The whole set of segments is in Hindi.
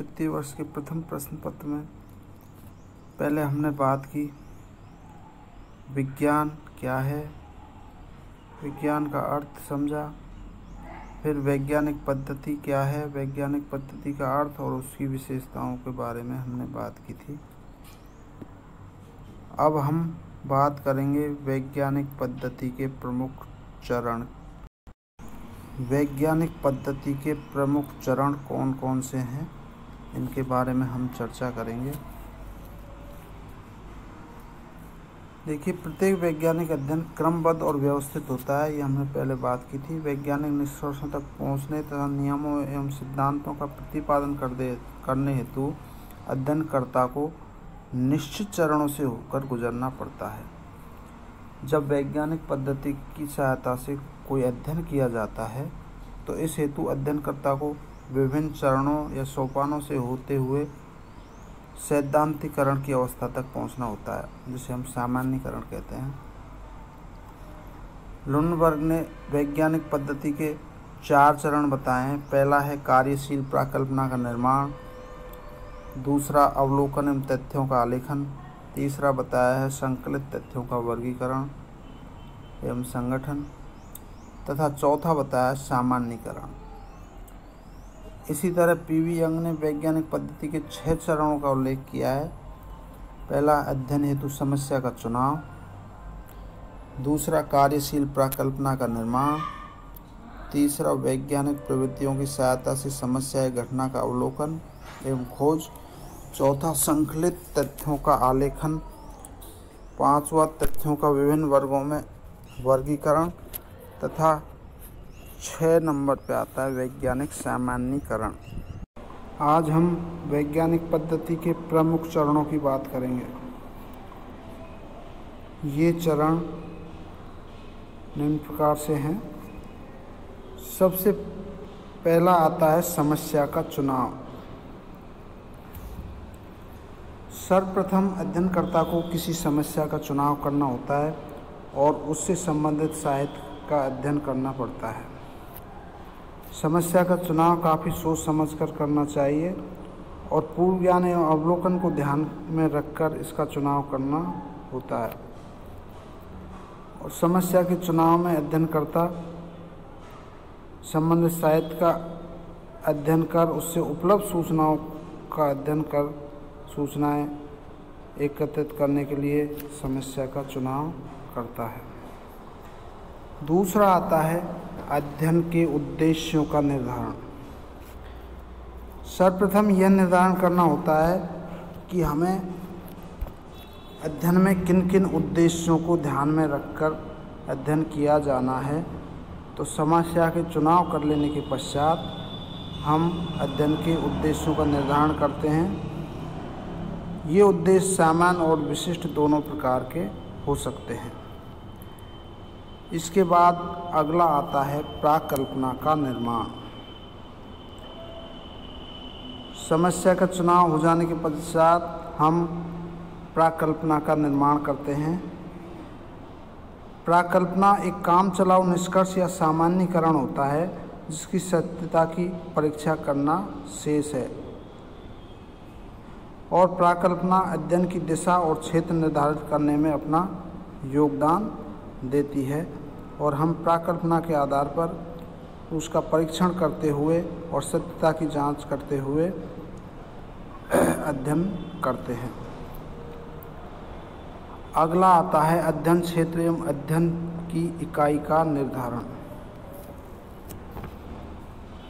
वित्तीय वर्ष के प्रथम प्रश्न पत्र में पहले हमने बात की विज्ञान क्या है, विज्ञान का अर्थ समझा। फिर वैज्ञानिक पद्धति क्या है, वैज्ञानिक पद्धति का अर्थ और उसकी विशेषताओं के बारे में हमने बात की थी। अब हम बात करेंगे वैज्ञानिक पद्धति के प्रमुख चरण। वैज्ञानिक पद्धति के प्रमुख चरण कौन कौन से हैं, इनके बारे में हम चर्चा करेंगे। देखिए, प्रत्येक वैज्ञानिक अध्ययन क्रमबद्ध और व्यवस्थित होता है, ये हमने पहले बात की थी। वैज्ञानिक निष्कर्षों तक पहुंचने तथा नियमों एवं सिद्धांतों का प्रतिपादन करने हेतु अध्ययनकर्ता को निश्चित चरणों से होकर गुजरना पड़ता है। जब वैज्ञानिक पद्धति की सहायता से कोई अध्ययन किया जाता है तो इस हेतु अध्ययनकर्ता को विभिन्न चरणों या सोपानों से होते हुए सैद्धांतिकरण की अवस्था तक पहुंचना होता है, जिसे हम सामान्यीकरण कहते हैं। लुनबर्ग ने वैज्ञानिक पद्धति के 4 चरण बताए हैं। पहला है कार्यशील प्राकल्पना का निर्माण, दूसरा अवलोकन एवं तथ्यों का आलेखन, तीसरा बताया है संकलित तथ्यों का वर्गीकरण एवं संगठन, तथा चौथा बताया सामान्यीकरण। इसी तरह पीवी यंग ने वैज्ञानिक पद्धति के 6 चरणों का उल्लेख किया है। पहला अध्ययन हेतु समस्या का चुनाव, दूसरा कार्यशील प्राकल्पना का निर्माण, तीसरा वैज्ञानिक प्रवृत्तियों की सहायता से समस्या या घटना का अवलोकन एवं खोज, चौथा संकलित तथ्यों का आलेखन, पांचवा तथ्यों का विभिन्न वर्गों में वर्गीकरण, तथा 6 नंबर पे आता है वैज्ञानिक सामान्यीकरण। आज हम वैज्ञानिक पद्धति के प्रमुख चरणों की बात करेंगे। ये चरण निम्न प्रकार से हैं। सबसे पहला आता है समस्या का चुनाव। सर्वप्रथम अध्ययनकर्ता को किसी समस्या का चुनाव करना होता है और उससे संबंधित साहित्य का अध्ययन करना पड़ता है। समस्या का चुनाव काफ़ी सोच समझकर करना चाहिए और पूर्व ज्ञान एवं अवलोकन को ध्यान में रखकर इसका चुनाव करना होता है। और समस्या के चुनाव में अध्ययनकर्ता संबंधित साहित्य का अध्ययन कर उससे उपलब्ध सूचनाओं का अध्ययन कर सूचनाएं एकत्रित करने के लिए समस्या का चुनाव करता है। दूसरा आता है अध्ययन के उद्देश्यों का निर्धारण। सर्वप्रथम यह निर्धारण करना होता है कि हमें अध्ययन में किन किन उद्देश्यों को ध्यान में रखकर अध्ययन किया जाना है। तो समस्या के चुनाव कर लेने के पश्चात हम अध्ययन के उद्देश्यों का निर्धारण करते हैं। ये उद्देश्य सामान्य और विशिष्ट दोनों प्रकार के हो सकते हैं। इसके बाद अगला आता है प्राकल्पना का निर्माण। समस्या का चुनाव हो जाने के पश्चात हम प्राकल्पना का निर्माण करते हैं। प्राकल्पना एक काम चलाऊ निष्कर्ष या सामान्यीकरण होता है जिसकी सत्यता की परीक्षा करना शेष है। और प्राकल्पना अध्ययन की दिशा और क्षेत्र निर्धारित करने में अपना योगदान देती है और हम प्राकल्पना के आधार पर उसका परीक्षण करते हुए और सत्यता की जांच करते हुए अध्ययन करते हैं। अगला आता है अध्ययन क्षेत्र एवं अध्ययन की इकाई का निर्धारण।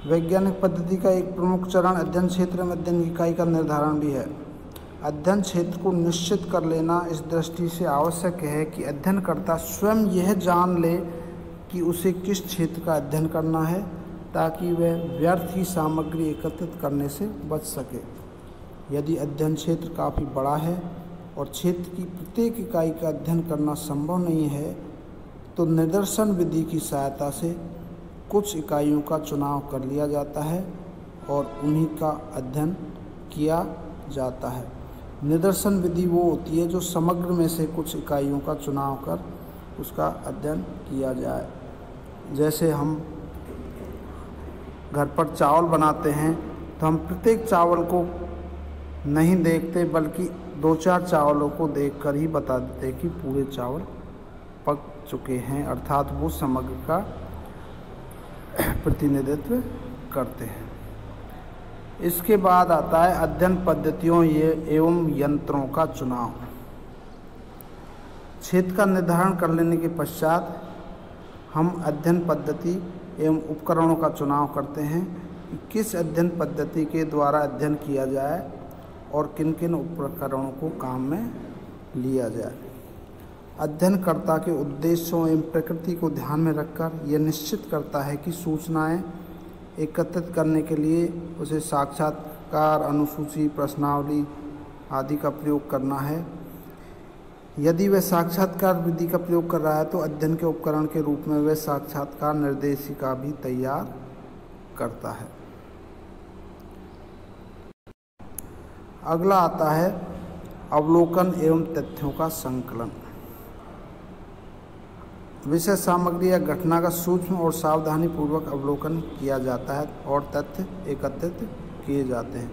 वैज्ञानिक पद्धति का एक प्रमुख चरण अध्ययन क्षेत्र एवं अध्ययन की इकाई का निर्धारण भी है। अध्ययन क्षेत्र को निश्चित कर लेना इस दृष्टि से आवश्यक है कि अध्ययनकर्ता स्वयं यह जान ले कि उसे किस क्षेत्र का अध्ययन करना है ताकि वह व्यर्थ की सामग्री एकत्रित करने से बच सके। यदि अध्ययन क्षेत्र काफ़ी बड़ा है और क्षेत्र की प्रत्येक इकाई का अध्ययन करना संभव नहीं है तो निदर्शन विधि की सहायता से कुछ इकाइयों का चुनाव कर लिया जाता है और उन्हीं का अध्ययन किया जाता है। निदर्शन विधि वो होती है जो समग्र में से कुछ इकाइयों का चुनाव कर उसका अध्ययन किया जाए। जैसे हम घर पर चावल बनाते हैं तो हम प्रत्येक चावल को नहीं देखते, बल्कि 2-4 चावलों को देखकर ही बता देते हैं कि पूरे चावल पक चुके हैं, अर्थात वो समग्र का प्रतिनिधित्व करते हैं। इसके बाद आता है अध्ययन पद्धतियों एवं यंत्रों का चुनाव। क्षेत्र का निर्धारण कर लेने के पश्चात हम अध्ययन पद्धति एवं उपकरणों का चुनाव करते हैं कि किस अध्ययन पद्धति के द्वारा अध्ययन किया जाए और किन किन उपकरणों को काम में लिया जाए। अध्ययनकर्ता के उद्देश्यों एवं प्रकृति को ध्यान में रखकर यह निश्चित करता है कि सूचनाएं एकत्रित करने के लिए उसे साक्षात्कार, अनुसूची, प्रश्नावली आदि का प्रयोग करना है। यदि वह साक्षात्कार विधि का प्रयोग कर रहा है तो अध्ययन के उपकरण के रूप में वह साक्षात्कार निर्देशिका भी तैयार करता है। अगला आता है अवलोकन एवं तथ्यों का संकलन। विषय सामग्री या घटना का सूक्ष्म और सावधानी पूर्वक अवलोकन किया जाता है और तथ्य एकत्रित किए जाते हैं।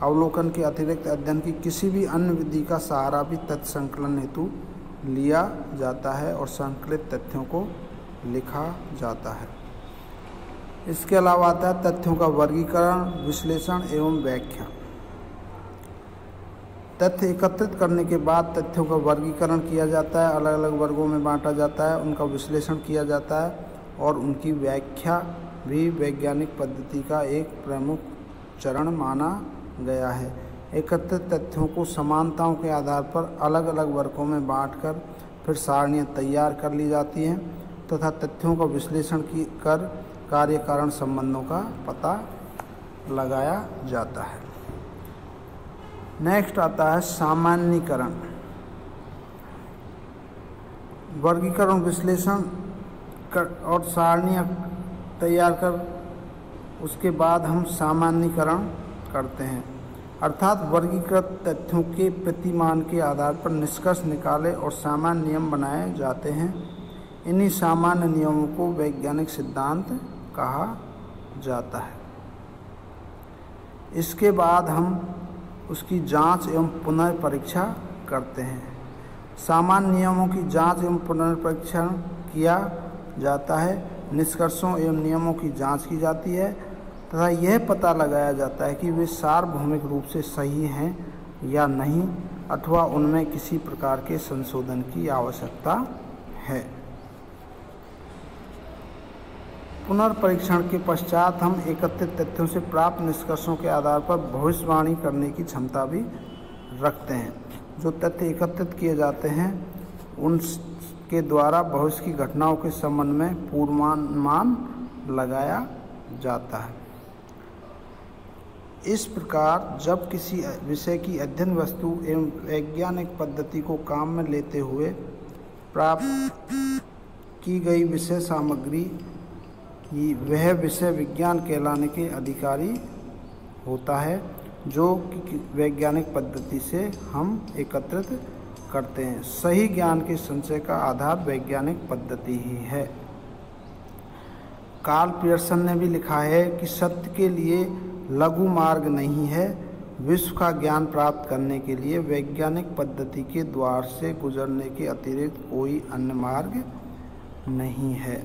अवलोकन के अतिरिक्त अध्ययन की किसी भी अन्य विधि का सहारा भी तथ्य संकलन हेतु लिया जाता है और संकलित तथ्यों को लिखा जाता है। इसके अलावा आता है तथ्यों का वर्गीकरण, विश्लेषण एवं व्याख्या। तथ्य एकत्रित करने के बाद तथ्यों का वर्गीकरण किया जाता है, अलग अलग वर्गों में बांटा जाता है, उनका विश्लेषण किया जाता है और उनकी व्याख्या भी वैज्ञानिक पद्धति का एक प्रमुख चरण माना गया है। एकत्रित तथ्यों को समानताओं के आधार पर अलग अलग वर्गों में बांटकर फिर सारणियाँ तैयार कर ली जाती हैं तथा तथ्यों का विश्लेषण कर कार्य कारण संबंधों का पता लगाया जाता है। नेक्स्ट आता है सामान्यीकरण। वर्गीकरण, विश्लेषण और सारणियाँ तैयार कर उसके बाद हम सामान्यीकरण करते हैं, अर्थात वर्गीकृत तथ्यों के प्रतिमान के आधार पर निष्कर्ष निकाले और सामान्य नियम बनाए जाते हैं। इन्हीं सामान्य नियमों को वैज्ञानिक सिद्धांत कहा जाता है। इसके बाद हम उसकी जांच एवं पुनर्परीक्षा करते हैं। सामान्य नियमों की जांच एवं पुनर्परीक्षण किया जाता है। निष्कर्षों एवं नियमों की जांच की जाती है तथा यह पता लगाया जाता है कि वे सार्वभौमिक रूप से सही हैं या नहीं अथवा उनमें किसी प्रकार के संशोधन की आवश्यकता है। पुनर्परीक्षण के पश्चात हम एकत्रित तथ्यों से प्राप्त निष्कर्षों के आधार पर भविष्यवाणी करने की क्षमता भी रखते हैं। जो तथ्य एकत्रित किए जाते हैं उनके द्वारा भविष्य की घटनाओं के संबंध में पूर्वानुमान लगाया जाता है। इस प्रकार जब किसी विषय की अध्ययन वस्तु एवं वैज्ञानिक पद्धति को काम में लेते हुए प्राप्त की गई विषय सामग्री वह विषय विज्ञान कहलाने के अधिकारी होता है, जो वैज्ञानिक पद्धति से हम एकत्रित करते हैं। सही ज्ञान के संचय का आधार वैज्ञानिक पद्धति ही है। कार्ल पियर्सन ने भी लिखा है कि सत्य के लिए लघु मार्ग नहीं है। विश्व का ज्ञान प्राप्त करने के लिए वैज्ञानिक पद्धति के द्वार से गुजरने के अतिरिक्त कोई अन्य मार्ग नहीं है।